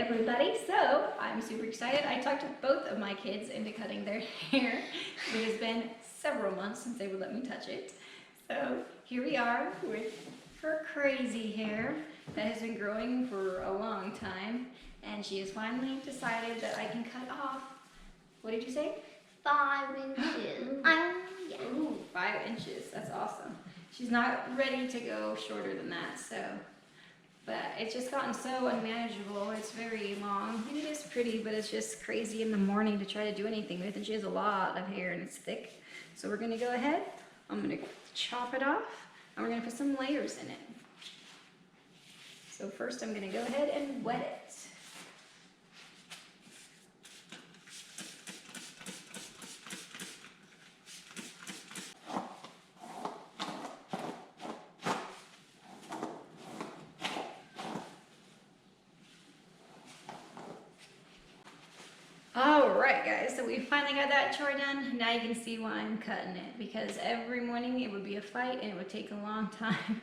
everybody. So I'm super excited. I talked to both of my kids into cutting their hair. It has been several months since they would let me touch it. So here we are with her crazy hair that has been growing for a long time. And she has finally decided that I can cut off, what did you say? 5 inches. Yeah. Ooh, 5 inches. That's awesome. She's not ready to go shorter than that, so. But it's just gotten so unmanageable. It's very long. And it is pretty, but it's just crazy in the morning to try to do anything with. And she has a lot of hair and it's thick. So we're gonna go ahead. I'm gonna chop it off and we're gonna put some layers in it. So first I'm gonna go ahead and wet it. Alright guys, so we finally got that chore done. Now you can see why I'm cutting it, because every morning it would be a fight and it would take a long time.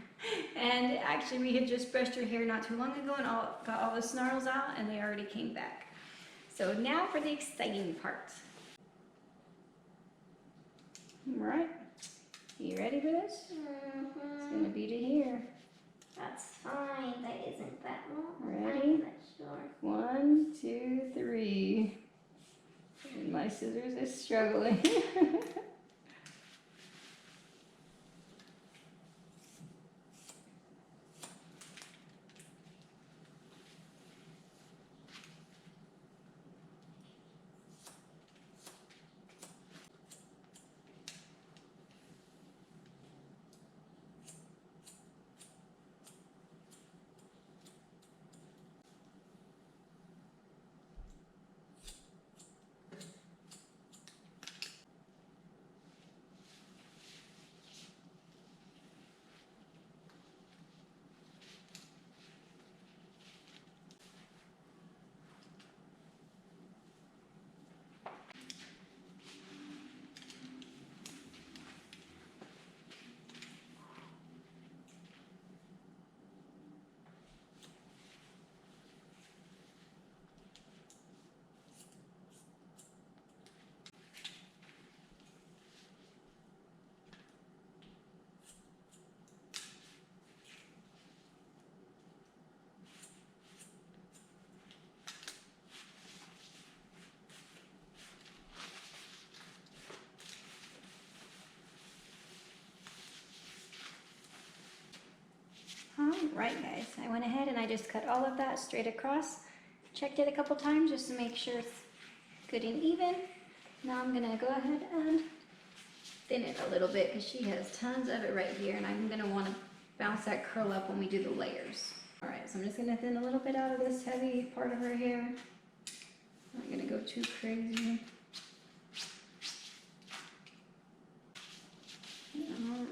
And actually we had just brushed her hair not too long ago and got all the snarls out and they already came back. So now for the exciting part. Alright, you ready for this? It's gonna be to here. That's fine. That isn't that long. Ready? I'm not sure. 1, 2, 3. And my scissors is struggling. Alright guys, I went ahead and I just cut all of that straight across. Checked it a couple times just to make sure it's good and even. Now I'm gonna go ahead and thin it a little bit because she has tons of it right here and I'm gonna want to bounce that curl up when we do the layers. Alright, so I'm just gonna thin a little bit out of this heavy part of her hair. I'm not gonna go too crazy.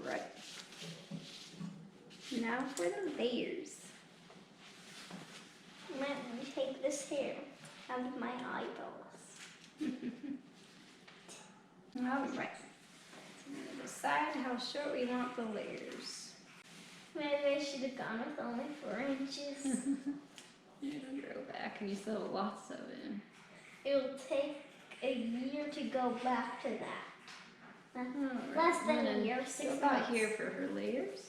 Alright. Now for the layers. Let me take this hair out of my eyeballs. Alright. So we're gonna decide how short we want the layers. Maybe I should have gone with only 4 inches. It'll grow back and you still have lots of it. It'll take a year to go back to that. Alright, Less than a year, go 6 about months. here for her layers.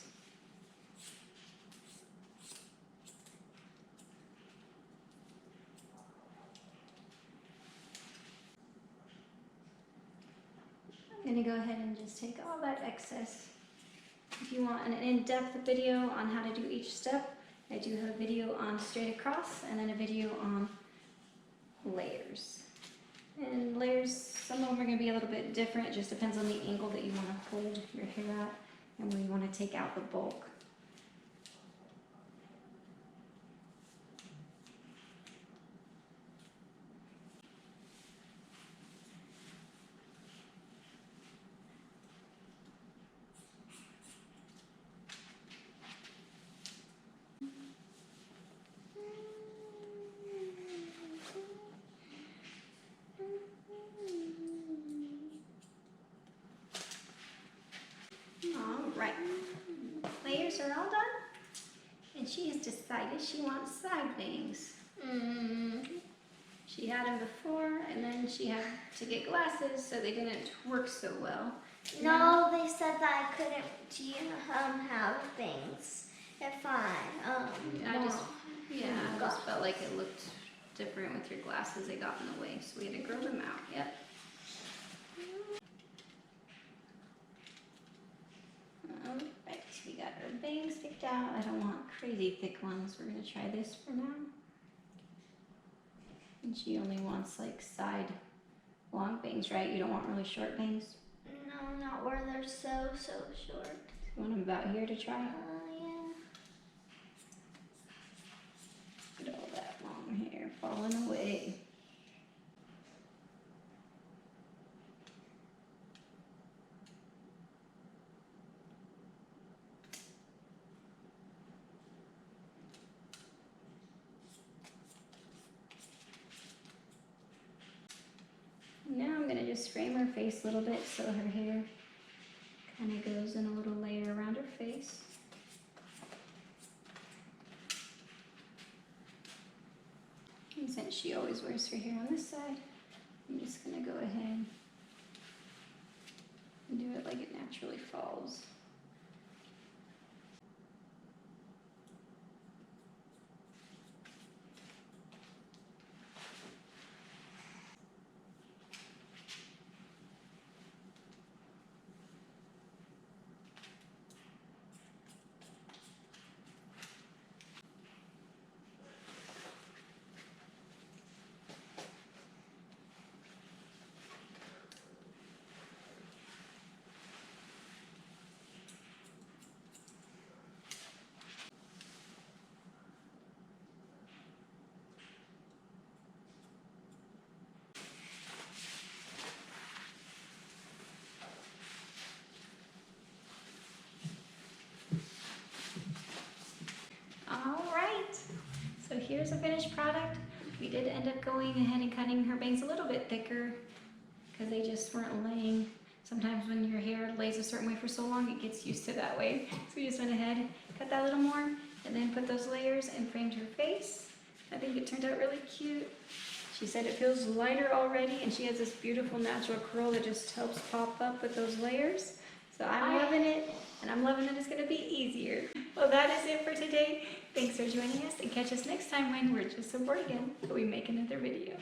I'm going to go ahead and just take all that excess. If you want an in-depth video on how to do each step, I do have a video on straight across and then a video on layers. And layers, some of them are going to be a little bit different. It just depends on the angle that you want to hold your hair at and when you want to take out the bulk. Alright, layers are all done, and she has decided she wants side bangs. had them before, and then she had to get glasses, so they didn't work so well. No, they said that I couldn't have things if I I just felt like it looked different with your glasses. They got in the way, so we had to grow them out. Yep. Alright, we got our bangs picked out. I don't want crazy thick ones. We're gonna try this for now. And she only wants like side long bangs, right? You don't want really short bangs? No, not where they're so short. You want them about here to try? Yeah. Look at all that long hair falling away. Now I'm gonna just frame her face a little bit so her hair kind of goes in a little layer around her face. And since she always wears her hair on this side, I'm just gonna go ahead and do it like it naturally falls. Alright, so here's a finished product. We did end up going ahead and cutting her bangs a little bit thicker because they just weren't laying. Sometimes when your hair lays a certain way for so long, it gets used to that way. So we just went ahead, cut that a little more, and then put those layers and framed her face. I think it turned out really cute. She said it feels lighter already, and she has this beautiful natural curl that just helps pop up with those layers. So I'm loving it, and I'm loving that it's going to be easier. Well, that is it for today. Thanks for joining us, and catch us next time when we're just so bored again, but we make another video.